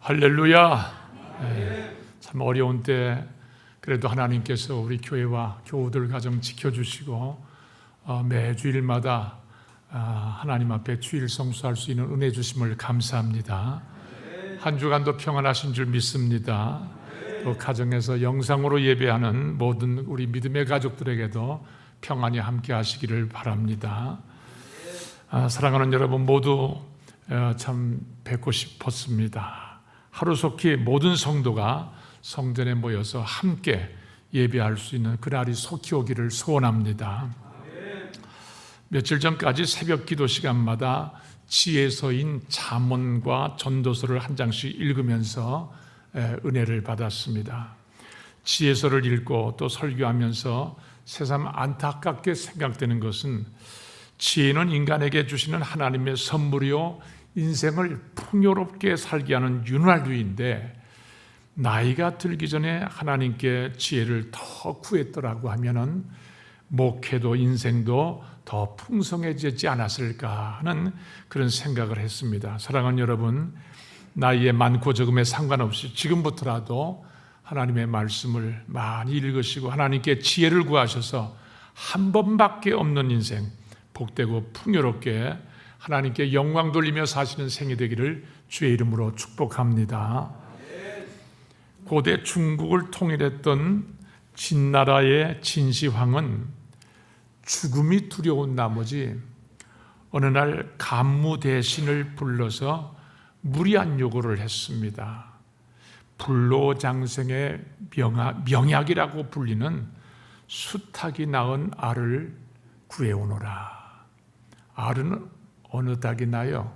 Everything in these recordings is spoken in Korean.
할렐루야. 참 어려운 때 그래도 하나님께서 우리 교회와 교우들 가정 지켜주시고 매주일마다 하나님 앞에 주일 성수할 수 있는 은혜 주심을 감사합니다. 한 주간도 평안하신 줄 믿습니다. 또 가정에서 영상으로 예배하는 모든 우리 믿음의 가족들에게도 평안히 함께 하시기를 바랍니다. 사랑하는 여러분 모두 참 뵙고 싶었습니다. 하루속히 모든 성도가 성전에 모여서 함께 예배할 수 있는 그날이 속히 오기를 소원합니다. 며칠 전까지 새벽 기도 시간마다 지혜서인 잠언과 전도서를 한 장씩 읽으면서 은혜를 받았습니다. 지혜서를 읽고 또 설교하면서 새삼 안타깝게 생각되는 것은 지혜는 인간에게 주시는 하나님의 선물이요 인생을 풍요롭게 살게 하는 윤활유인데, 나이가 들기 전에 하나님께 지혜를 더 구했더라고 하면은 목회도 인생도 더 풍성해지지 않았을까 하는 그런 생각을 했습니다. 사랑하는 여러분, 나이에 많고 적음에 상관없이 지금부터라도 하나님의 말씀을 많이 읽으시고 하나님께 지혜를 구하셔서 한 번밖에 없는 인생 복되고 풍요롭게 하나님께 영광 돌리며 사시는 생이 되기를 주의 이름으로 축복합니다. 고대 중국을 통일했던 진나라의 진시황은 죽음이 두려운 나머지 어느 날 간무 대신을 불러서 무리한 요구를 했습니다. 불로장생의 명약이라고 불리는 수탉이 낳은 알을 구해오너라. 알은 어느 닭이 나요?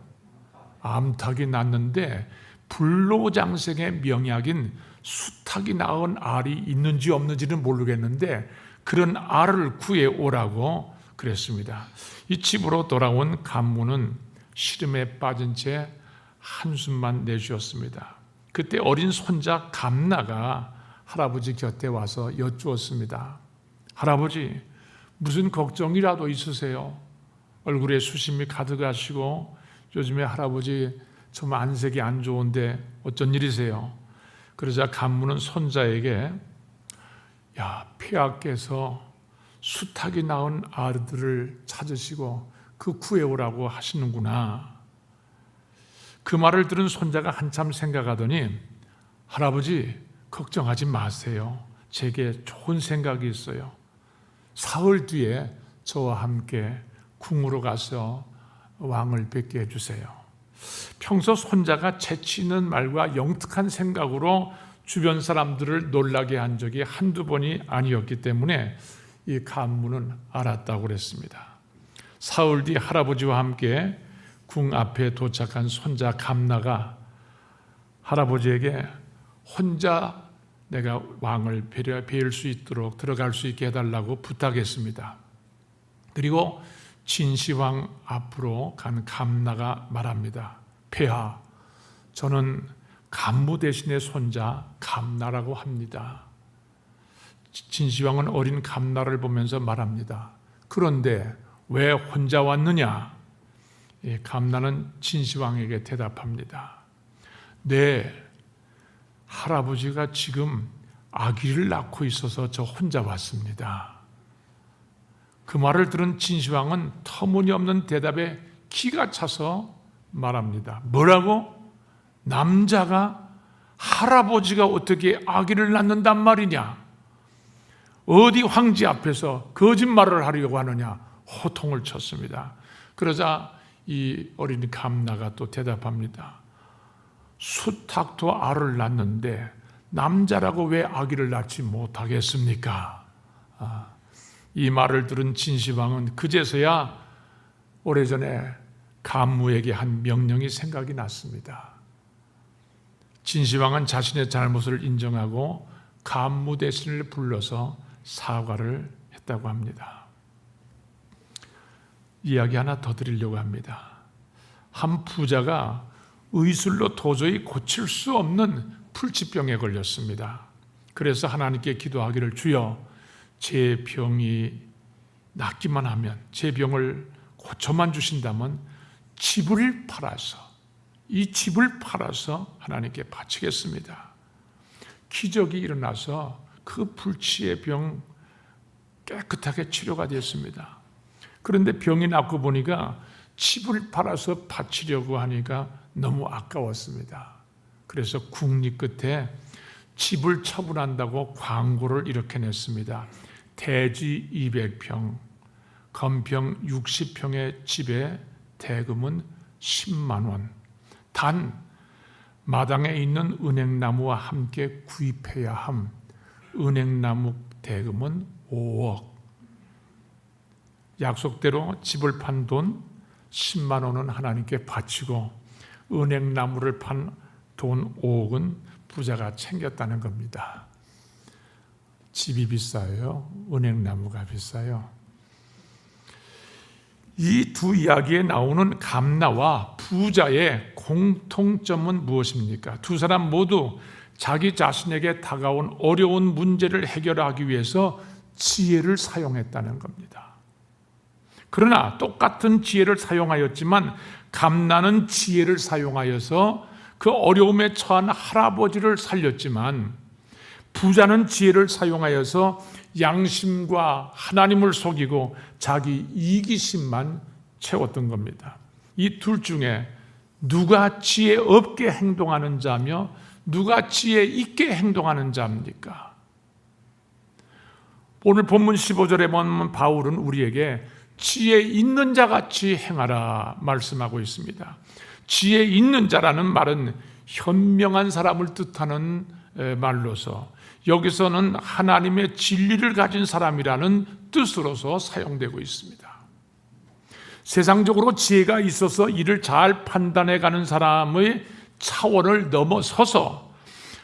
암탉이 낳는데 불로장생의 명약인 수탉이 낳은 알이 있는지 없는지는 모르겠는데 그런 알을 구해오라고 그랬습니다. 이 집으로 돌아온 간무는 시름에 빠진 채 한숨만 내쉬었습니다. 그때 어린 손자 감나가 할아버지 곁에 와서 여쭈었습니다. 할아버지, 무슨 걱정이라도 있으세요? 얼굴에 수심이 가득하시고 요즘에 할아버지 좀 안색이 안 좋은데 어쩐 일이세요? 그러자 간무는 손자에게 폐하께서 수탉이 낳은 아들을 찾으시고 그 구해오라고 하시는구나. 그 말을 들은 손자가 한참 생각하더니 할아버지 걱정하지 마세요. 제게 좋은 생각이 있어요. 사흘 뒤에 저와 함께 궁으로 가서 왕을 뵙게 해주세요. 평소 손자가 재치 있는 말과 영특한 생각으로 주변 사람들을 놀라게 한 적이 한두 번이 아니었기 때문에 이 간무는 알았다고 그랬습니다. 사흘 뒤 할아버지와 함께 궁 앞에 도착한 손자 감나가 할아버지에게 혼자 내가 왕을 뵐 수 있도록 들어갈 수 있게 해달라고 부탁했습니다. 그리고 진시황 앞으로 간 감나가 말합니다. 폐하, 저는 간무 대신의 손자 감나라고 합니다. 진시황은 어린 감나를 보면서 말합니다. 그런데 왜 혼자 왔느냐? 감나는 진시황에게 대답합니다. 네, 할아버지가 지금 아기를 낳고 있어서 저 혼자 왔습니다. 그 말을 들은 진시황은 터무니없는 대답에 기가 차서 말합니다. 뭐라고? 남자가 할아버지가 어떻게 아기를 낳는단 말이냐? 어디 황제 앞에서 거짓말을 하려고 하느냐? 호통을 쳤습니다. 그러자 이 어린 감나가 또 대답합니다. 수탉도 알을 낳는데 남자라고 왜 아기를 낳지 못하겠습니까? 이 말을 들은 진시황은 그제서야 오래전에 간무에게 한 명령이 생각이 났습니다. 진시황은 자신의 잘못을 인정하고 간무 대신을 불러서 사과를 했다고 합니다. 이야기 하나 더 드리려고 합니다. 한 부자가 의술로 도저히 고칠 수 없는 풀치병에 걸렸습니다. 그래서 하나님께 기도하기를 주여, 제 병이 낫기만 하면, 제 병을 고쳐만 주신다면 집을 팔아서 이 집을 팔아서 하나님께 바치겠습니다. 기적이 일어나서 그 불치의 병 깨끗하게 치료가 됐습니다. 그런데 병이 낫고 보니까 집을 팔아서 바치려고 하니까 너무 아까웠습니다. 그래서 국리 끝에 집을 처분한다고 광고를 이렇게 냈습니다. 대지 200평, 건평 60평의 집에 대금은 10만 원. 단 마당에 있는 은행나무와 함께 구입해야 함. 은행나무 대금은 5억. 약속대로 집을 판 돈 10만 원은 하나님께 바치고 은행나무를 판 돈 5억은 부자가 챙겼다는 겁니다. 집이 비싸요? 은행나무가 비싸요? 이 두 이야기에 나오는 감나와 부자의 공통점은 무엇입니까? 두 사람 모두 자기 자신에게 다가온 어려운 문제를 해결하기 위해서 지혜를 사용했다는 겁니다. 그러나 똑같은 지혜를 사용하였지만 감나는 지혜를 사용하여서 그 어려움에 처한 할아버지를 살렸지만 부자는 지혜를 사용하여서 양심과 하나님을 속이고 자기 이기심만 채웠던 겁니다. 이 둘 중에 누가 지혜 없게 행동하는 자며 누가 지혜 있게 행동하는 자입니까? 오늘 본문 15절에 보면 바울은 우리에게 지혜 있는 자같이 행하라 말씀하고 있습니다. 지혜 있는 자라는 말은 현명한 사람을 뜻하는 말로서 여기서는 하나님의 진리를 가진 사람이라는 뜻으로서 사용되고 있습니다. 세상적으로 지혜가 있어서 이를 잘 판단해가는 사람의 차원을 넘어서서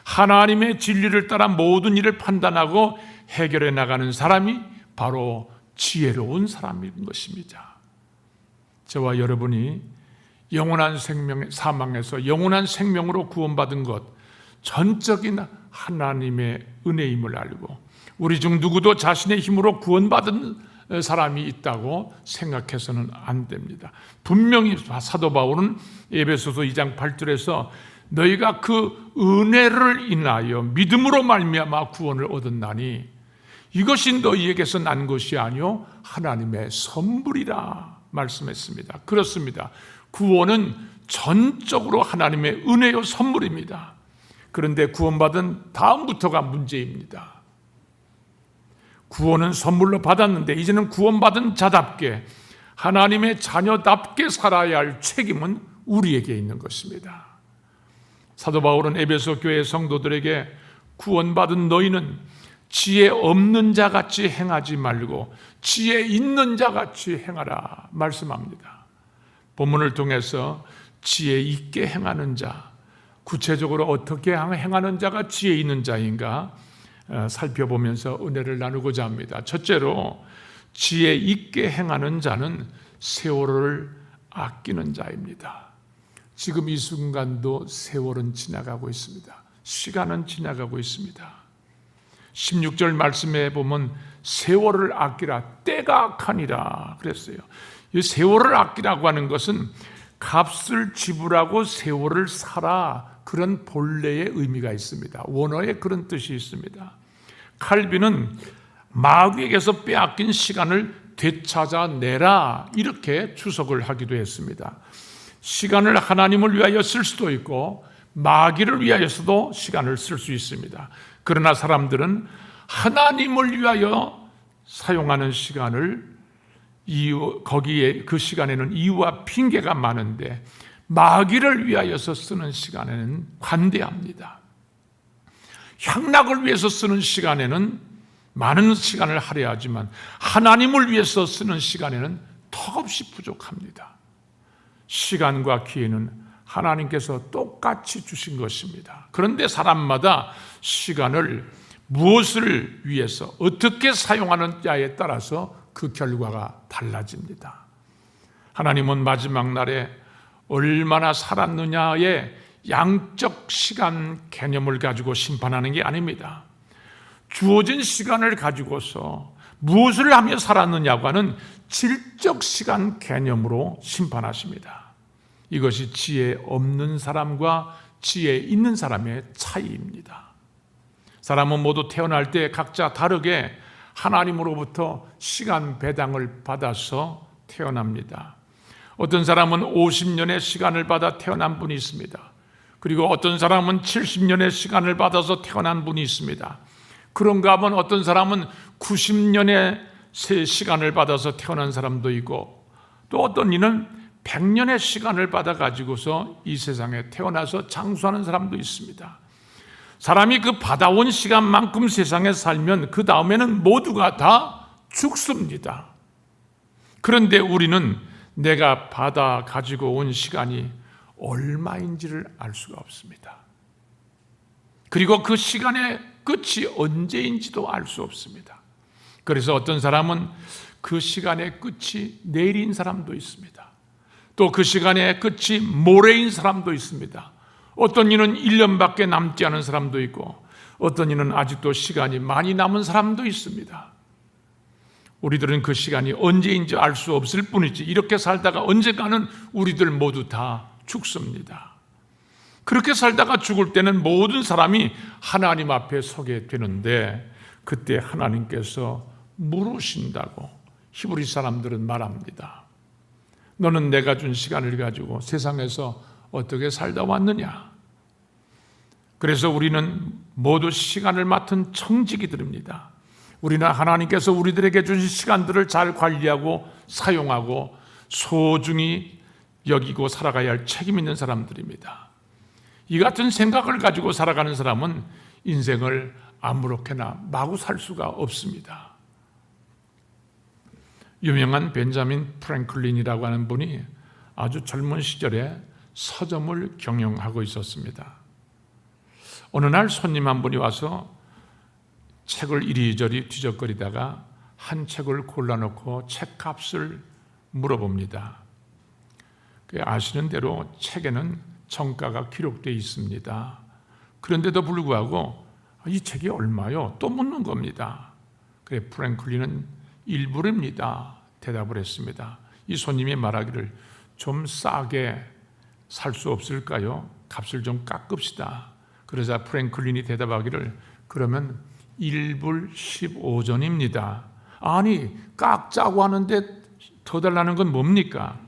하나님의 진리를 따라 모든 일을 판단하고 해결해 나가는 사람이 바로 지혜로운 사람인 것입니다. 저와 여러분이 영원한 생명, 사망에서 영원한 생명으로 구원받은 것, 전적인 하나님의 은혜임을 알고 우리 중 누구도 자신의 힘으로 구원받은 사람이 있다고 생각해서는 안 됩니다. 분명히 사도 바울은 에베소서 2장 8절에서 너희가 그 은혜를 인하여 믿음으로 말미암아 구원을 얻었나니 이것이 너희에게서 난 것이 아니요 하나님의 선물이라 말씀했습니다. 그렇습니다. 구원은 전적으로 하나님의 은혜요 선물입니다. 그런데 구원받은 다음부터가 문제입니다. 구원은 선물로 받았는데 이제는 구원받은 자답게 하나님의 자녀답게 살아야 할 책임은 우리에게 있는 것입니다. 사도 바울은 에베소 교회 성도들에게 구원받은 너희는 지혜 없는 자같이 행하지 말고 지혜 있는 자같이 행하라 말씀합니다. 본문을 통해서 지혜 있게 행하는 자, 구체적으로 어떻게 행하는 자가 지혜 있는 자인가 살펴보면서 은혜를 나누고자 합니다. 첫째로 지혜 있게 행하는 자는 세월을 아끼는 자입니다. 지금 이 순간도 세월은 지나가고 있습니다. 시간은 지나가고 있습니다. 16절 말씀에 보면 세월을 아끼라 때가 악하니라 그랬어요. 이 세월을 아끼라고 하는 것은 값을 지불하고 세월을 사라 그런 본래의 의미가 있습니다. 원어에 그런 뜻이 있습니다. 칼빈은 마귀에게서 빼앗긴 시간을 되찾아내라 이렇게 추석을 하기도 했습니다. 시간을 하나님을 위하여 쓸 수도 있고 마귀를 위하여서도 시간을 쓸 수 있습니다. 그러나 사람들은 하나님을 위하여 사용하는 시간을 거기에 그 시간에는 이유와 핑계가 많은데 마귀를 위하여서 쓰는 시간에는 관대합니다. 향락을 위해서 쓰는 시간에는 많은 시간을 할애하지만 하나님을 위해서 쓰는 시간에는 턱없이 부족합니다. 시간과 기회는 하나님께서 똑같이 주신 것입니다. 그런데 사람마다 시간을 무엇을 위해서 어떻게 사용하느냐에 따라서 그 결과가 달라집니다. 하나님은 마지막 날에 얼마나 살았느냐의 양적 시간 개념을 가지고 심판하는 게 아닙니다. 주어진 시간을 가지고서 무엇을 하며 살았느냐고 하는 질적 시간 개념으로 심판하십니다. 이것이 지혜 없는 사람과 지혜 있는 사람의 차이입니다. 사람은 모두 태어날 때 각자 다르게 하나님으로부터 시간 배당을 받아서 태어납니다. 어떤 사람은 50년의 시간을 받아 태어난 분이 있습니다. 그리고 어떤 사람은 70년의 시간을 받아서 태어난 분이 있습니다. 그런가 하면 어떤 사람은 90년의 시간을 받아서 태어난 사람도 있고, 또 어떤 이는 100년의 시간을 받아가지고서 이 세상에 태어나서 장수하는 사람도 있습니다. 사람이 그 받아온 시간만큼 세상에 살면 그 다음에는 모두가 다 죽습니다. 그런데 우리는 내가 받아 가지고 온 시간이 얼마인지를 알 수가 없습니다. 그리고 그 시간의 끝이 언제인지도 알 수 없습니다. 그래서 어떤 사람은 그 시간의 끝이 내일인 사람도 있습니다. 또 그 시간의 끝이 모레인 사람도 있습니다. 어떤 이는 1년밖에 남지 않은 사람도 있고, 어떤 이는 아직도 시간이 많이 남은 사람도 있습니다. 우리들은 그 시간이 언제인지 알 수 없을 뿐이지, 이렇게 살다가 언젠가는 우리들 모두 다 죽습니다. 그렇게 살다가 죽을 때는 모든 사람이 하나님 앞에 서게 되는데, 그때 하나님께서 물으신다고 히브리 사람들은 말합니다. 너는 내가 준 시간을 가지고 세상에서 어떻게 살다 왔느냐? 그래서 우리는 모두 시간을 맡은 청지기들입니다. 우리는 하나님께서 우리들에게 주신 시간들을 잘 관리하고 사용하고 소중히 여기고 살아가야 할 책임 있는 사람들입니다. 이 같은 생각을 가지고 살아가는 사람은 인생을 아무렇게나 마구 살 수가 없습니다. 유명한 벤자민 프랭클린이라고 하는 분이 아주 젊은 시절에 서점을 경영하고 있었습니다. 어느 날 손님 한 분이 와서 책을 이리저리 뒤적거리다가 한 책을 골라놓고 책값을 물어봅니다. 아시는 대로 책에는 정가가 기록되어 있습니다. 그런데도 불구하고 이 책이 얼마요? 또 묻는 겁니다. 그래 프랭클린은 1불입니다. 대답을 했습니다. 이 손님이 말하기를 좀 싸게 살 수 없을까요? 값을 좀 깎읍시다. 그러자 프랭클린이 대답하기를 그러면 1불 15전입니다. 아니 깎자고 하는데 더 달라는 건 뭡니까?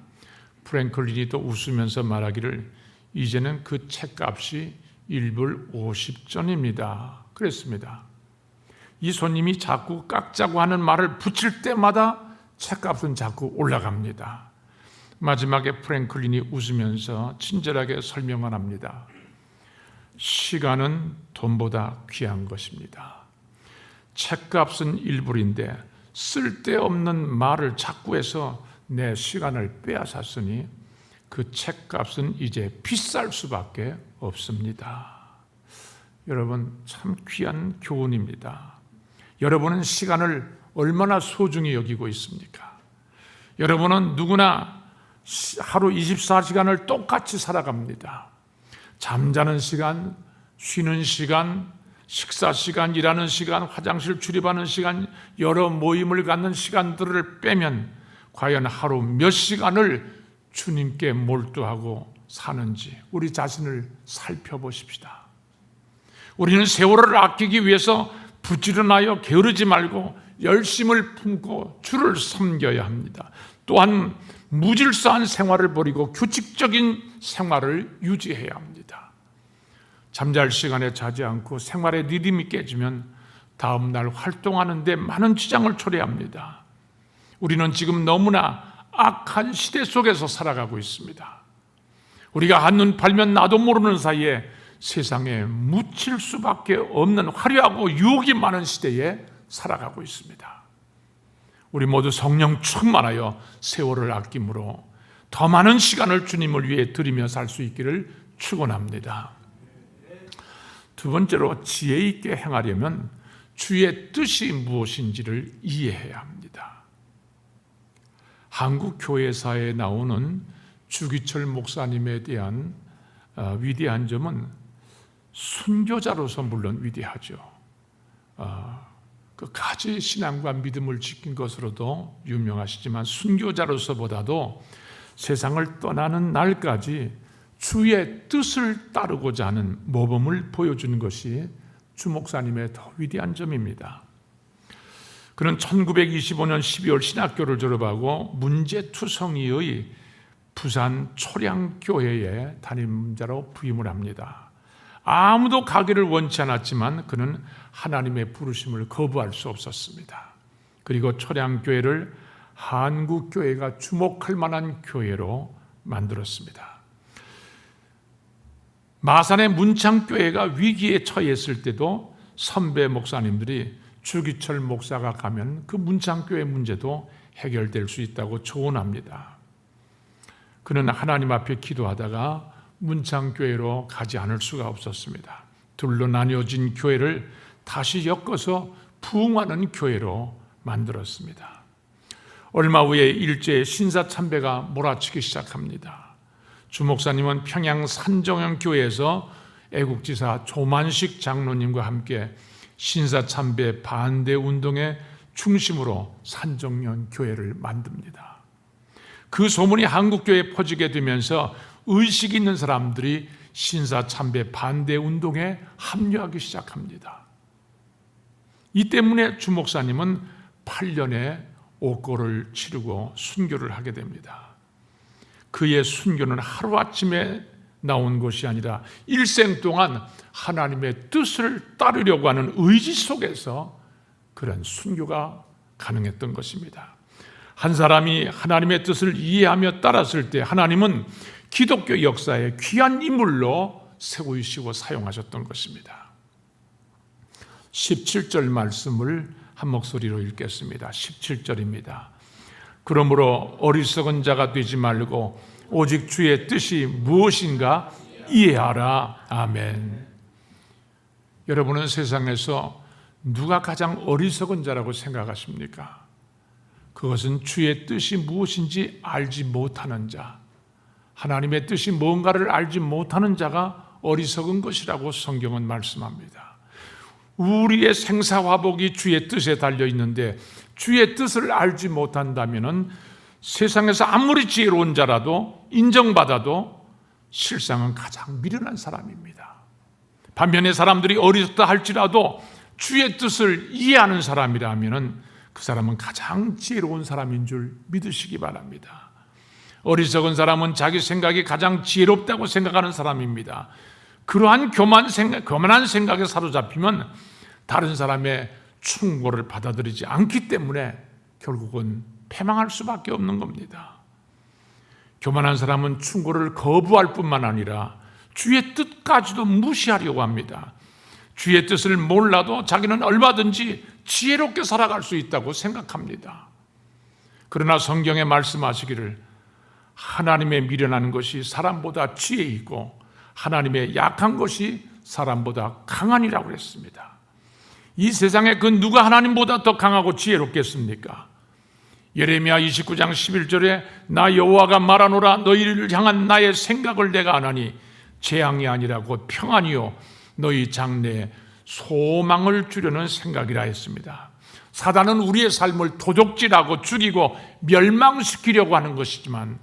프랭클린이 또 웃으면서 말하기를 이제는 그 책값이 1불 50전입니다. 그랬습니다. 이 손님이 자꾸 깎자고 하는 말을 붙일 때마다 책값은 자꾸 올라갑니다. 마지막에 프랭클린이 웃으면서 친절하게 설명을 합니다. 시간은 돈보다 귀한 것입니다. 책값은 1불인데 쓸데없는 말을 자꾸 해서 내 시간을 빼앗았으니 그 책값은 이제 비쌀 수밖에 없습니다. 여러분 참 귀한 교훈입니다. 여러분은 시간을 얼마나 소중히 여기고 있습니까? 여러분은 누구나 하루 24시간을 똑같이 살아갑니다. 잠자는 시간, 쉬는 시간, 식사 시간, 일하는 시간, 화장실 출입하는 시간, 여러 모임을 갖는 시간들을 빼면 과연 하루 몇 시간을 주님께 몰두하고 사는지 우리 자신을 살펴보십시다. 우리는 세월을 아끼기 위해서 부지런하여 게으르지 말고 열심을 품고 주를 섬겨야 합니다. 또한 무질서한 생활을 버리고 규칙적인 생활을 유지해야 합니다. 잠잘 시간에 자지 않고 생활의 리듬이 깨지면 다음 날 활동하는 데 많은 지장을 초래합니다. 우리는 지금 너무나 악한 시대 속에서 살아가고 있습니다. 우리가 한눈 팔면 나도 모르는 사이에 세상에 묻힐 수밖에 없는 화려하고 유혹이 많은 시대에 살아가고 있습니다. 우리 모두 성령 충만하여 세월을 아낌으로 더 많은 시간을 주님을 위해 드리며 살 수 있기를 축원합니다. 두 번째로 지혜 있게 행하려면 주의 뜻이 무엇인지를 이해해야 합니다. 한국 교회사에 나오는 주기철 목사님에 대한 위대한 점은 순교자로서 물론 위대하죠. 그 가지 신앙과 믿음을 지킨 것으로도 유명하시지만 순교자로서보다도 세상을 떠나는 날까지 주의 뜻을 따르고자 하는 모범을 보여주는 것이 주 목사님의 더 위대한 점입니다. 그는 1925년 12월 신학교를 졸업하고 문제투성이의 부산 초량교회의 담임자로 부임을 합니다. 아무도 가기를 원치 않았지만 그는 하나님의 부르심을 거부할 수 없었습니다. 그리고 초량교회를 한국교회가 주목할 만한 교회로 만들었습니다. 마산의 문창교회가 위기에 처했을 때도 선배 목사님들이 주기철 목사가 가면 그 문창교회 문제도 해결될 수 있다고 조언합니다. 그는 하나님 앞에 기도하다가 문창교회로 가지 않을 수가 없었습니다. 둘로 나뉘어진 교회를 다시 엮어서 부흥하는 교회로 만들었습니다. 얼마 후에 일제의 신사참배가 몰아치기 시작합니다. 주 목사님은 평양 산정형 교회에서 애국지사 조만식 장로님과 함께 신사참배 반대 운동의 중심으로 산정형 교회를 만듭니다. 그 소문이 한국교회에 퍼지게 되면서 의식 있는 사람들이 신사참배 반대 운동에 합류하기 시작합니다. 이 때문에 주 목사님은 8년의 옥고를 치르고 순교를 하게 됩니다. 그의 순교는 하루아침에 나온 것이 아니라 일생 동안 하나님의 뜻을 따르려고 하는 의지 속에서 그런 순교가 가능했던 것입니다. 한 사람이 하나님의 뜻을 이해하며 따랐을 때 하나님은 기독교 역사의 귀한 인물로 세우시고 사용하셨던 것입니다. 17절 말씀을 한 목소리로 읽겠습니다. 17절입니다. 그러므로 어리석은 자가 되지 말고 오직 주의 뜻이 무엇인가 이해하라. 아멘. 여러분은 세상에서 누가 가장 어리석은 자라고 생각하십니까? 그것은 주의 뜻이 무엇인지 알지 못하는 자, 하나님의 뜻이 뭔가를 알지 못하는 자가 어리석은 것이라고 성경은 말씀합니다. 우리의 생사화복이 주의 뜻에 달려 있는데 주의 뜻을 알지 못한다면 세상에서 아무리 지혜로운 자라도 인정받아도 실상은 가장 미련한 사람입니다. 반면에 사람들이 어리석다 할지라도 주의 뜻을 이해하는 사람이라면 그 사람은 가장 지혜로운 사람인 줄 믿으시기 바랍니다. 어리석은 사람은 자기 생각이 가장 지혜롭다고 생각하는 사람입니다. 그러한 교만한 생각에 사로잡히면 다른 사람의 충고를 받아들이지 않기 때문에 결국은 패망할 수밖에 없는 겁니다. 교만한 사람은 충고를 거부할 뿐만 아니라 주의 뜻까지도 무시하려고 합니다. 주의 뜻을 몰라도 자기는 얼마든지 지혜롭게 살아갈 수 있다고 생각합니다. 그러나 성경에 말씀하시기를 하나님의 미련한 것이 사람보다 지혜 있고 하나님의 약한 것이 사람보다 강하니라고 했습니다. 이 세상에 그 누가 하나님보다 더 강하고 지혜롭겠습니까? 예레미야 29장 11절에 나 여호와가 말하노라 너희를 향한 나의 생각을 내가 아나니 재앙이 아니라 곧 평안이요 너희 장래에 소망을 주려는 생각이라 했습니다. 사단은 우리의 삶을 도적질하고 죽이고 멸망시키려고 하는 것이지만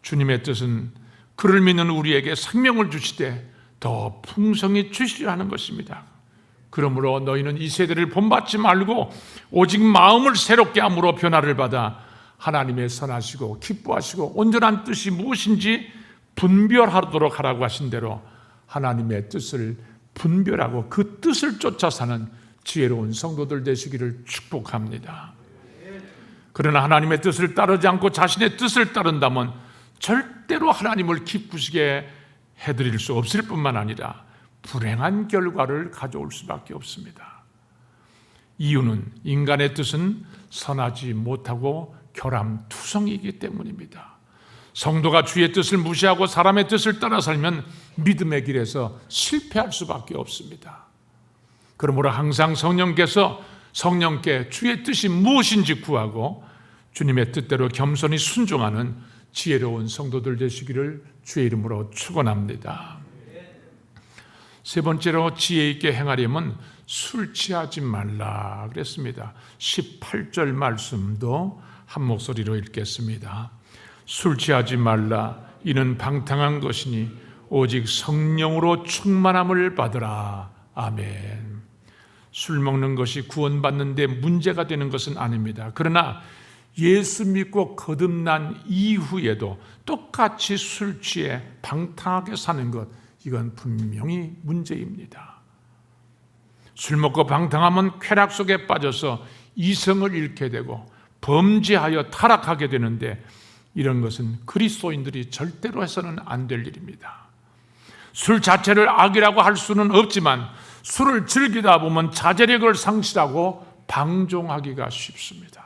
주님의 뜻은 그를 믿는 우리에게 생명을 주시되 더 풍성히 주시려 하는 것입니다. 그러므로 너희는 이 세대를 본받지 말고 오직 마음을 새롭게 함으로 변화를 받아 하나님의 선하시고 기뻐하시고 온전한 뜻이 무엇인지 분별하도록 하라고 하신 대로 하나님의 뜻을 분별하고 그 뜻을 쫓아 사는 지혜로운 성도들 되시기를 축복합니다. 그러나 하나님의 뜻을 따르지 않고 자신의 뜻을 따른다면 절대로 하나님을 기쁘시게 해드릴 수 없을 뿐만 아니라 불행한 결과를 가져올 수밖에 없습니다. 이유는 인간의 뜻은 선하지 못하고 결함투성이기 때문입니다. 성도가 주의 뜻을 무시하고 사람의 뜻을 따라 살면 믿음의 길에서 실패할 수밖에 없습니다. 그러므로 항상 성령께 주의 뜻이 무엇인지 구하고 주님의 뜻대로 겸손히 순종하는 지혜로운 성도들 되시기를 주의 이름으로 축원합니다. 세 번째로 지혜 있게 행하려면 술 취하지 말라 그랬습니다. 18절 말씀도 한 목소리로 읽겠습니다. 술 취하지 말라. 이는 방탕한 것이니 오직 성령으로 충만함을 받으라. 아멘. 술 먹는 것이 구원받는 데 문제가 되는 것은 아닙니다. 그러나 예수 믿고 거듭난 이후에도 똑같이 술 취해 방탕하게 사는 것, 이건 분명히 문제입니다. 술 먹고 방탕하면 쾌락 속에 빠져서 이성을 잃게 되고 범죄하여 타락하게 되는데, 이런 것은 그리스도인들이 절대로 해서는 안 될 일입니다. 술 자체를 악이라고 할 수는 없지만 술을 즐기다 보면 자제력을 상실하고 방종하기가 쉽습니다.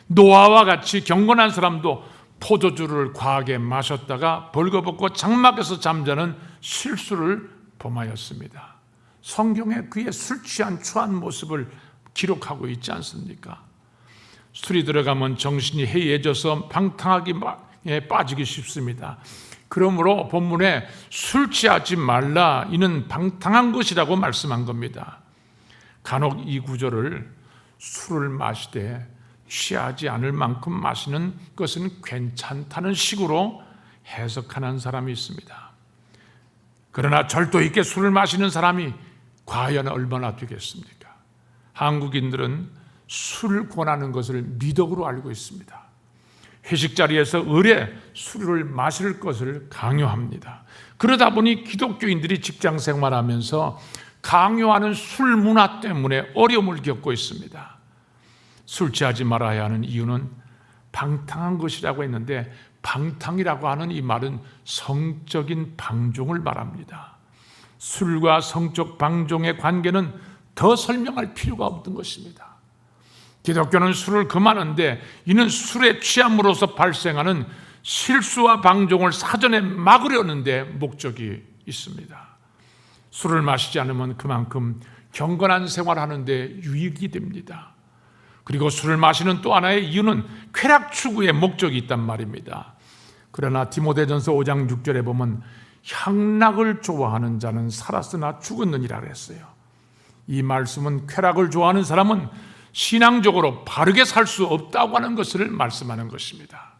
노아와 같이 경건한 사람도 포도주를 과하게 마셨다가 벌거벗고 장막에서 잠자는 실수를 범하였습니다. 성경에 그의 술 취한 추한 모습을 기록하고 있지 않습니까? 술이 들어가면 정신이 해이해져서 방탕하기에 빠지기 쉽습니다. 그러므로 본문에 술 취하지 말라, 이는 방탕한 것이라고 말씀한 겁니다. 간혹 이 구절을 술을 마시되 취하지 않을 만큼 마시는 것은 괜찮다는 식으로 해석하는 사람이 있습니다. 그러나 절도 있게 술을 마시는 사람이 과연 얼마나 되겠습니까? 한국인들은 술을 권하는 것을 미덕으로 알고 있습니다. 회식 자리에서 을에 술을 마실 것을 강요합니다. 그러다 보니 기독교인들이 직장 생활하면서 강요하는 술 문화 때문에 어려움을 겪고 있습니다. 술 취하지 말아야 하는 이유는 방탕한 것이라고 했는데, 방탕이라고 하는 이 말은 성적인 방종을 말합니다. 술과 성적 방종의 관계는 더 설명할 필요가 없는 것입니다. 기독교는 술을 금하는데, 이는 술에 취함으로써 발생하는 실수와 방종을 사전에 막으려는 데 목적이 있습니다. 술을 마시지 않으면 그만큼 경건한 생활하는 데 유익이 됩니다. 그리고 술을 마시는 또 하나의 이유는 쾌락 추구의 목적이 있단 말입니다. 그러나 디모데전서 5장 6절에 보면 향락을 좋아하는 자는 살았으나 죽었느니라 그랬어요. 이 말씀은 쾌락을 좋아하는 사람은 신앙적으로 바르게 살 수 없다고 하는 것을 말씀하는 것입니다.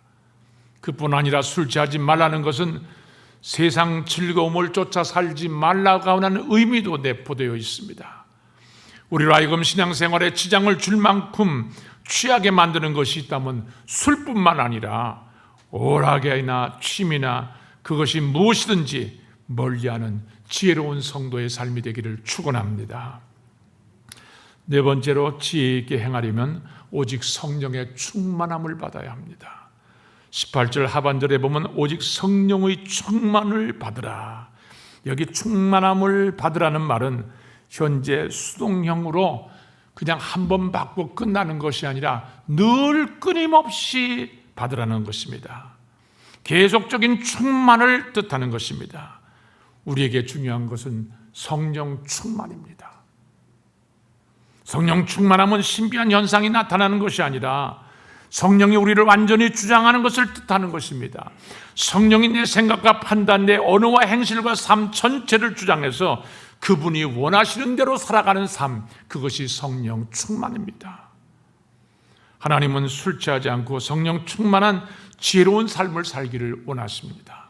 그뿐 아니라 술 취하지 말라는 것은 세상 즐거움을 쫓아 살지 말라고 하는 의미도 내포되어 있습니다. 우리로 하여금 신앙생활에 지장을 줄 만큼 취하게 만드는 것이 있다면 술뿐만 아니라 오락이나 취미나 그것이 무엇이든지 멀리하는 지혜로운 성도의 삶이 되기를 축원합니다. 네 번째로 지혜 있게 행하려면 오직 성령의 충만함을 받아야 합니다. 18절 하반절에 보면 오직 성령의 충만을 받으라. 여기 충만함을 받으라는 말은 현재 수동형으로 그냥 한 번 받고 끝나는 것이 아니라 늘 끊임없이 받으라는 것입니다. 계속적인 충만을 뜻하는 것입니다. 우리에게 중요한 것은 성령 충만입니다. 성령 충만함은 신비한 현상이 나타나는 것이 아니라 성령이 우리를 완전히 주장하는 것을 뜻하는 것입니다. 성령이 내 생각과 판단, 내 언어와 행실과 삶 전체를 주장해서 그분이 원하시는 대로 살아가는 삶, 그것이 성령 충만입니다. 하나님은 술 취하지 않고 성령 충만한 지혜로운 삶을 살기를 원하십니다.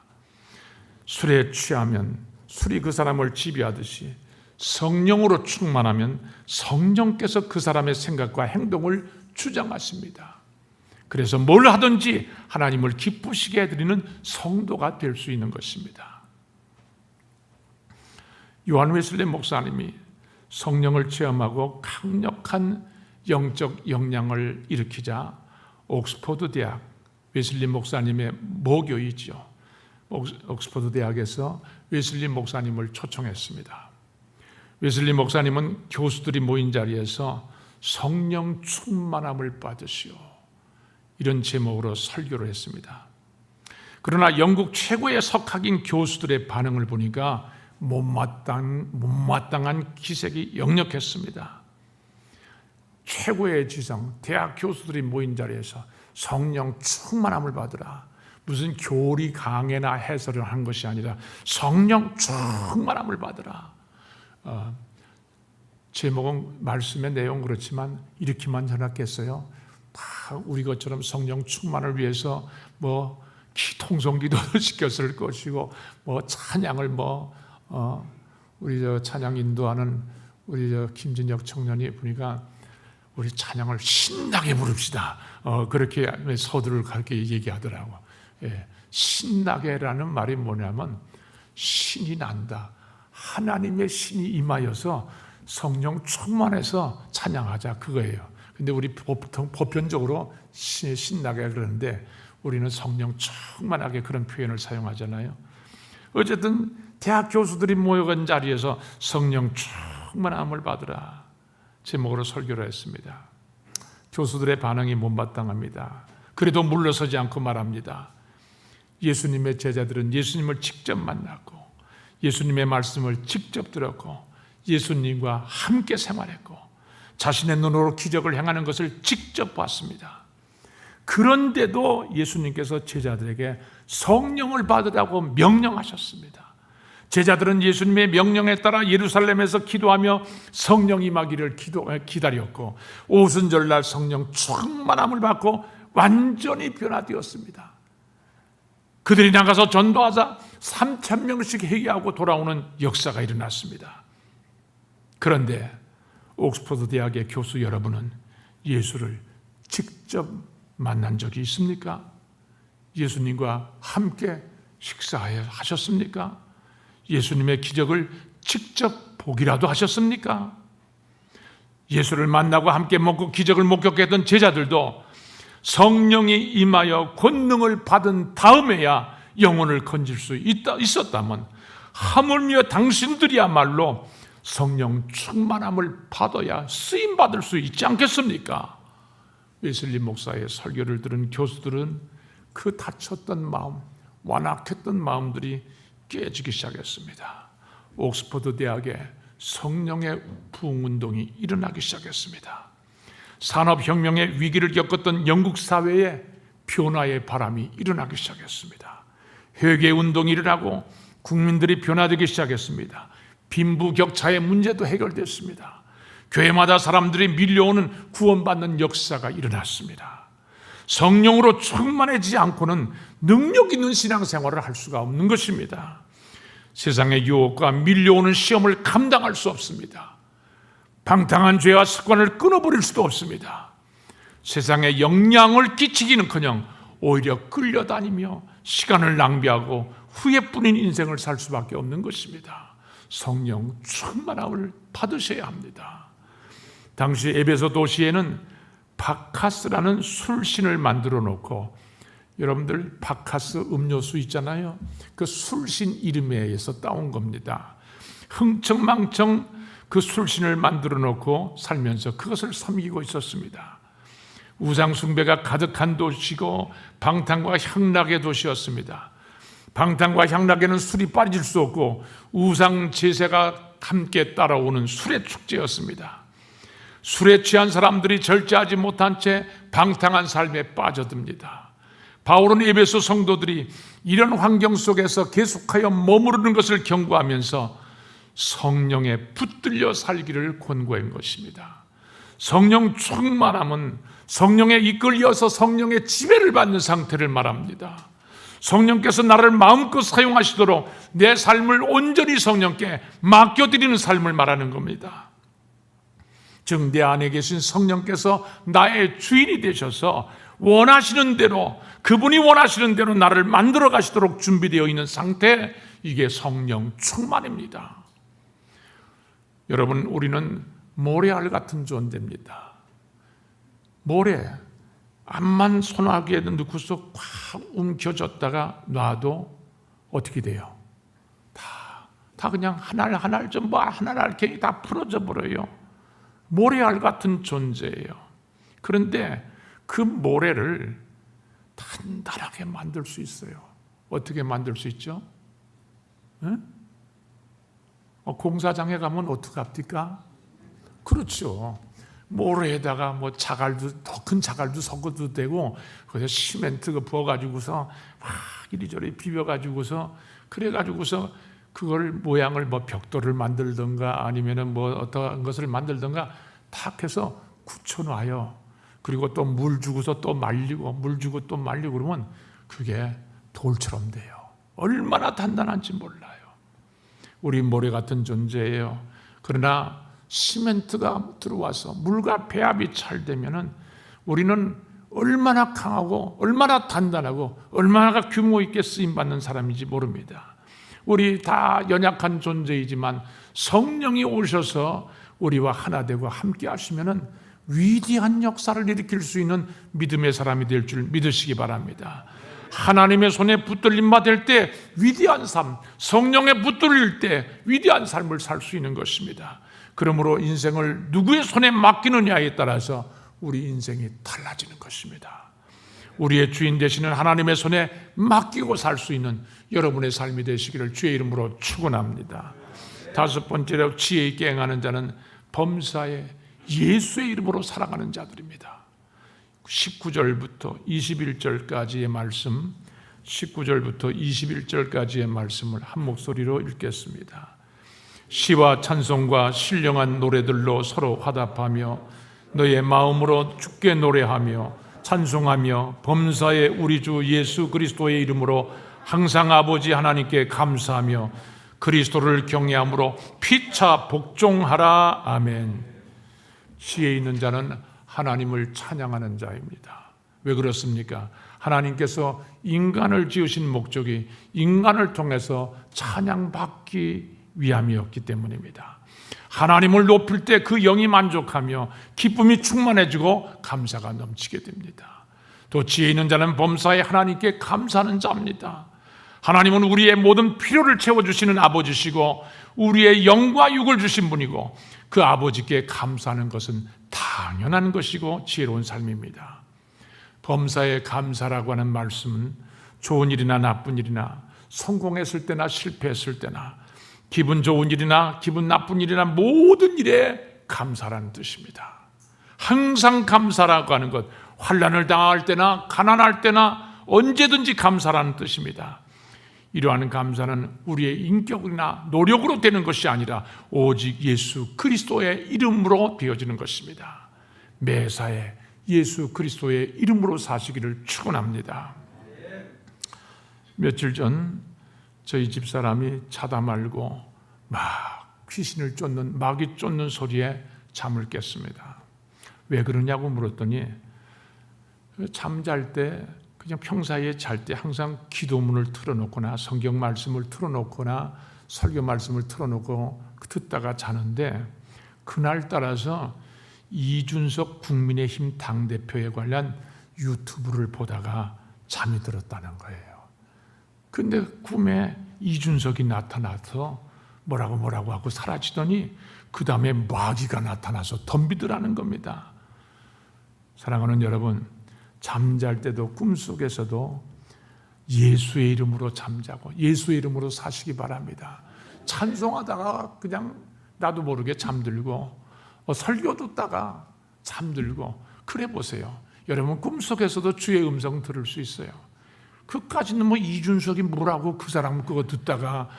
술에 취하면 술이 그 사람을 지배하듯이 성령으로 충만하면 성령께서 그 사람의 생각과 행동을 주장하십니다. 그래서 뭘 하든지 하나님을 기쁘시게 해드리는 성도가 될 수 있는 것입니다. 요한 웨슬리 목사님이 성령을 체험하고 강력한 영적 영향을 일으키자 옥스퍼드 대학, 웨슬리 목사님의 모교이죠. 옥스퍼드 대학에서 웨슬리 목사님을 초청했습니다. 웨슬리 목사님은 교수들이 모인 자리에서 성령 충만함을 받으시오, 이런 제목으로 설교를 했습니다. 그러나 영국 최고의 석학인 교수들의 반응을 보니까 못마땅한 기색이 역력했습니다. 최고의 지성, 대학 교수들이 모인 자리에서 성령 충만함을 받으라. 무슨 교리 강해나 해설을 한 것이 아니라 성령 충만함을 받으라. 제목은 말씀의 내용 그렇지만 이렇게만 전했겠어요? 다 우리 것처럼 성령 충만을 위해서 뭐 통성기도를 시켰을 것이고 뭐 찬양을 우리 찬양 인도하는 우리 김진혁 청년이 보니까 우리 찬양을 신나게 부릅시다. 그렇게 서두를 그렇게 얘기하더라고. 예, 신나게라는 말이 뭐냐면 신이 난다. 하나님의 신이 임하여서 성령 충만해서 찬양하자 그거예요. 근데 우리 보편적으로 신나게 그러는데 우리는 성령 충만하게 그런 표현을 사용하잖아요. 어쨌든 대학 교수들이 모여간 자리에서 성령 충만함을 받으라 제목으로 설교를 했습니다. 교수들의 반응이 못마땅합니다. 그래도 물러서지 않고 말합니다. 예수님의 제자들은 예수님을 직접 만났고 예수님의 말씀을 직접 들었고 예수님과 함께 생활했고 자신의 눈으로 기적을 행하는 것을 직접 봤습니다. 그런데도 예수님께서 제자들에게 성령을 받으라고 명령하셨습니다. 제자들은 예수님의 명령에 따라 예루살렘에서 기도하며 성령 임하기를 기다렸고 오순절날 성령 충만함을 받고 완전히 변화되었습니다. 그들이 나가서 전도하자 3,000명씩 회개하고 돌아오는 역사가 일어났습니다. 그런데 옥스퍼드 대학의 교수 여러분은 예수를 직접 만난 적이 있습니까? 예수님과 함께 식사하셨습니까? 예수님의 기적을 직접 보기라도 하셨습니까? 예수를 만나고 함께 먹고 기적을 목격했던 제자들도 성령이 임하여 권능을 받은 다음에야 영혼을 건질 수 있었다면 하물며 당신들이야말로 성령 충만함을 받아야 쓰임받을 수 있지 않겠습니까? 웨슬리 목사의 설교를 들은 교수들은 그 다쳤던 마음, 완악했던 마음들이 깨지기 시작했습니다. 옥스퍼드 대학에 성령의 부흥운동이 일어나기 시작했습니다. 산업혁명의 위기를 겪었던 영국 사회에 변화의 바람이 일어나기 시작했습니다. 회개운동이 일어나고 국민들이 변화되기 시작했습니다. 빈부격차의 문제도 해결됐습니다. 교회마다 사람들이 밀려오는 구원받는 역사가 일어났습니다. 성령으로 충만해지지 않고는 능력 있는 신앙생활을 할 수가 없는 것입니다. 세상의 유혹과 밀려오는 시험을 감당할 수 없습니다. 방탕한 죄와 습관을 끊어버릴 수도 없습니다. 세상에 영향을 끼치기는커녕 오히려 끌려다니며 시간을 낭비하고 후회뿐인 인생을 살 수밖에 없는 것입니다. 성령 충만함을 받으셔야 합니다. 당시 에베소 도시에는 바카스라는 술신을 만들어 놓고, 여러분들 바카스 음료수 있잖아요. 그 술신 이름에 의해서 따온 겁니다. 흥청망청 그 술신을 만들어 놓고 살면서 그것을 섬기고 있었습니다. 우상 숭배가 가득한 도시고 방탕과 향락의 도시였습니다. 방탕과 향락에는 술이 빠질 수 없고 우상 제사가 함께 따라오는 술의 축제였습니다. 술에 취한 사람들이 절제하지 못한 채 방탕한 삶에 빠져듭니다. 바울은 에베소 성도들이 이런 환경 속에서 계속하여 머무르는 것을 경고하면서 성령에 붙들려 살기를 권고한 것입니다. 성령 충만함은 성령에 이끌려서 성령의 지배를 받는 상태를 말합니다. 성령께서 나를 마음껏 사용하시도록 내 삶을 온전히 성령께 맡겨드리는 삶을 말하는 겁니다. 즉 내 안에 계신 성령께서 나의 주인이 되셔서 원하시는 대로, 그분이 원하시는 대로 나를 만들어 가시도록 준비되어 있는 상태, 이게 성령 충만입니다. 여러분, 우리는 모래알 같은 존재입니다. 모래, 암만 소나기에 넣고서 꽉 움켜졌다가 놔도 어떻게 돼요? 다 그냥 하나알 좀 하나알 이렇게 다 풀어져 버려요. 모래알 같은 존재예요. 그런데 그 모래를 단단하게 만들 수 있어요. 어떻게 만들 수 있죠? 응? 공사장에 가면 어떻게 합니까? 그렇죠. 모래에다가 뭐 자갈도, 더 큰 자갈도 섞어도 되고, 거기서 시멘트 부어가지고서 막 이리저리 비벼가지고서, 그래가지고서 그걸 모양을 뭐 벽돌을 만들던가 아니면은 뭐 어떤 것을 만들던가 탁 해서 굳혀놔요. 그리고 또 물 주고서 또 말리고 물 주고 또 말리고 그러면 그게 돌처럼 돼요. 얼마나 단단한지 몰라요. 우리 모래 같은 존재예요. 그러나 시멘트가 들어와서 물과 배합이 잘 되면은 우리는 얼마나 강하고 얼마나 단단하고 얼마나 규모 있게 쓰임받는 사람인지 모릅니다. 우리 다 연약한 존재이지만 성령이 오셔서 우리와 하나 되고 함께 하시면은 위대한 역사를 일으킬 수 있는 믿음의 사람이 될 줄 믿으시기 바랍니다. 하나님의 손에 붙들림 받을 때 위대한 삶, 성령에 붙들릴 때 위대한 삶을 살 수 있는 것입니다. 그러므로 인생을 누구의 손에 맡기느냐에 따라서 우리 인생이 달라지는 것입니다. 우리의 주인 되시는 하나님의 손에 맡기고 살 수 있는 여러분의 삶이 되시기를 주의 이름으로 축원합니다. 다섯 번째로 지혜 있게 행하는 자는 범사에 예수의 이름으로 살아가는 자들입니다. 19절부터 21절까지의 말씀, 19절부터 21절까지의 말씀을 한 목소리로 읽겠습니다. 시와 찬송과 신령한 노래들로 서로 화답하며 너의 마음으로 주께 노래하며 찬송하며 범사에 우리 주 예수 그리스도의 이름으로 항상 아버지 하나님께 감사하며 그리스도를 경외함으로 피차 복종하라. 아멘. 지혜 있는 자는 하나님을 찬양하는 자입니다. 왜 그렇습니까? 하나님께서 인간을 지으신 목적이 인간을 통해서 찬양받기 위함이었기 때문입니다. 하나님을 높일 때 그 영이 만족하며 기쁨이 충만해지고 감사가 넘치게 됩니다. 또 지혜 있는 자는 범사에 하나님께 감사하는 자입니다. 하나님은 우리의 모든 필요를 채워주시는 아버지시고 우리의 영과 육을 주신 분이고 그 아버지께 감사하는 것은 당연한 것이고 지혜로운 삶입니다. 범사에 감사라고 하는 말씀은 좋은 일이나 나쁜 일이나 성공했을 때나 실패했을 때나 기분 좋은 일이나 기분 나쁜 일이나 모든 일에 감사라는 뜻입니다. 항상 감사라고 하는 것, 환난을 당할 때나 가난할 때나 언제든지 감사라는 뜻입니다. 이러한 감사는 우리의 인격이나 노력으로 되는 것이 아니라 오직 예수 그리스도의 이름으로 되어지는 것입니다. 매사에 예수 그리스도의 이름으로 사시기를 축원합니다. 며칠 전 저희 집사람이 자다 말고 막 귀신을 쫓는 마귀 쫓는 소리에 잠을 깼습니다. 왜 그러냐고 물었더니 잠잘 때 그냥 평소에 잘 때 항상 기도문을 틀어놓거나 성경 말씀을 틀어놓거나 설교 말씀을 틀어놓고 듣다가 자는데 그날 따라서 이준석 국민의힘 당대표에 관한 유튜브를 보다가 잠이 들었다는 거예요. 근데 꿈에 이준석이 나타나서 뭐라고 하고 사라지더니 그 다음에 마귀가 나타나서 덤비더라는 겁니다. 사랑하는 여러분, 잠잘 때도 꿈속에서도 예수의 이름으로 잠자고 예수의 이름으로 사시기 바랍니다. 찬송하다가 그냥 나도 모르게 잠들고 설교 듣다가 잠들고 그래 보세요. 여러분 꿈속에서도 주의 음성 들을 수 있어요. 그까지는 뭐 이준석이 뭐라고 그 사람 그거 듣다가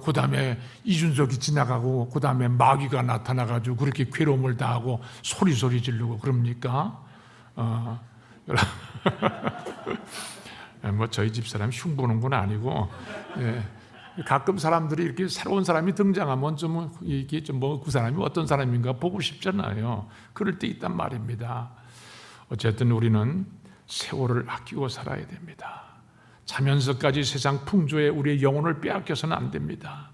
그 다음에 이준석이 지나가고 그 다음에 마귀가 나타나가지고 그렇게 괴로움을 당하고 소리 지르고 그럽니까? 뭐 저희 집사람 흉보는 건 아니고 가끔 사람들이 이렇게 새로운 사람이 등장하면 좀 이게 좀 뭐 그 사람이 어떤 사람인가 보고 싶잖아요. 그럴 때 있단 말입니다. 어쨌든 우리는 세월을 아끼고 살아야 됩니다. 자면서까지 세상 풍조에 우리의 영혼을 빼앗겨서는 안 됩니다.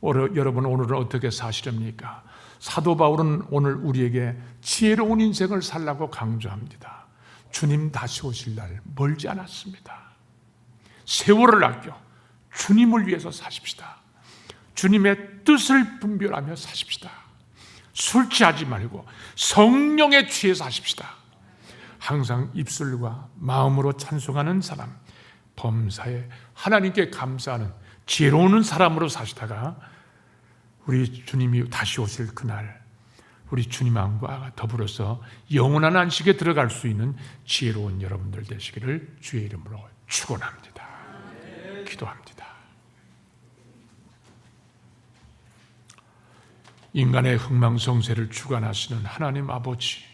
여러분 오늘은 어떻게 사시렵니까? 사도 바울은 오늘 우리에게 지혜로운 인생을 살라고 강조합니다. 주님 다시 오실 날 멀지 않았습니다. 세월을 아껴 주님을 위해서 사십시다. 주님의 뜻을 분별하며 사십시다. 술 취하지 말고 성령에 취해 사십시다. 항상 입술과 마음으로 찬송하는 사람, 범사에 하나님께 감사하는 지혜로운 사람으로 사시다가 우리 주님이 다시 오실 그날 우리 주님과 더불어서 영원한 안식에 들어갈 수 있는 지혜로운 여러분들 되시기를 주의 이름으로 축원합니다. 기도합니다. 인간의 흥망성쇠를 주관하시는 하나님 아버지,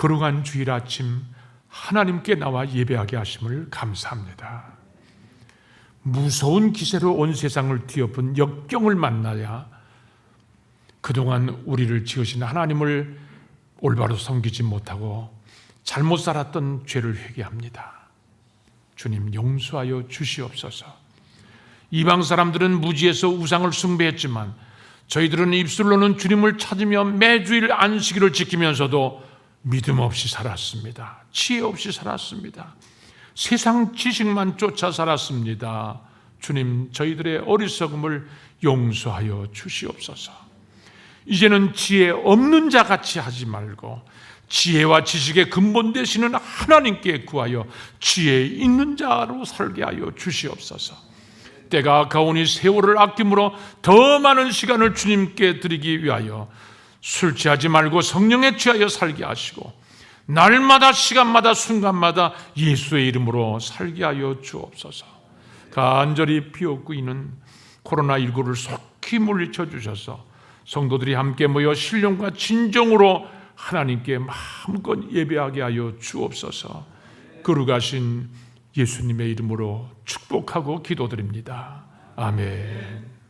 거룩한 주일 아침 하나님께 나와 예배하게 하심을 감사합니다. 무서운 기세로 온 세상을 뒤엎은 역경을 만나야 그동안 우리를 지으신 하나님을 올바로 섬기지 못하고 잘못 살았던 죄를 회개합니다. 주님 용서하여 주시옵소서. 이방 사람들은 무지에서 우상을 숭배했지만 저희들은 입술로는 주님을 찾으며 매주일 안식일을 지키면서도 믿음 없이 살았습니다. 지혜 없이 살았습니다. 세상 지식만 쫓아 살았습니다. 주님, 저희들의 어리석음을 용서하여 주시옵소서. 이제는 지혜 없는 자 같이 하지 말고 지혜와 지식의 근본 되시는 하나님께 구하여 지혜 있는 자로 살게 하여 주시옵소서. 때가 가오니 세월을 아낌으로 더 많은 시간을 주님께 드리기 위하여 술 취하지 말고 성령에 취하여 살게 하시고 날마다 시간마다 순간마다 예수의 이름으로 살게 하여 주옵소서. 간절히 비옥구이는 코로나19를 속히 물리쳐 주셔서 성도들이 함께 모여 신령과 진정으로 하나님께 마음껏 예배하게 하여 주옵소서. 거룩하신 예수님의 이름으로 축복하고 기도드립니다. 아멘.